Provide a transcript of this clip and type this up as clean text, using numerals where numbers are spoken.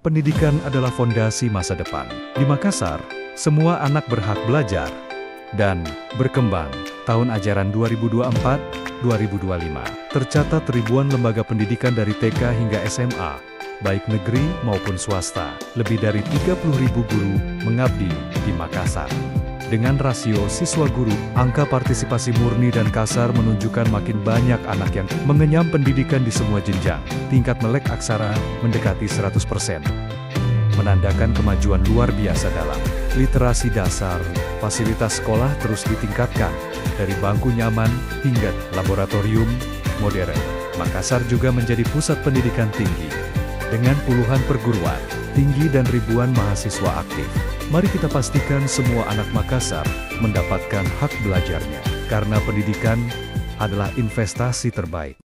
pendidikan adalah fondasi masa depan. Di Makassar, semua anak berhak belajar dan berkembang. Tahun ajaran 2024-2025, tercatat ribuan lembaga pendidikan dari TK hingga SMA, baik negeri maupun swasta. Lebih dari 30.000 guru mengabdi di Makassar. Dengan rasio siswa guru, angka partisipasi murni dan kasar menunjukkan makin banyak anak yang mengenyam pendidikan di semua jenjang. Tingkat melek aksara mendekati 100%. Menandakan kemajuan luar biasa dalam literasi dasar. Fasilitas sekolah terus ditingkatkan, dari bangku nyaman hingga laboratorium modern. Makassar juga menjadi pusat pendidikan tinggi, dengan puluhan perguruan tinggi dan ribuan mahasiswa aktif. Mari kita pastikan semua anak Makassar mendapatkan hak belajarnya, karena pendidikan adalah investasi terbaik.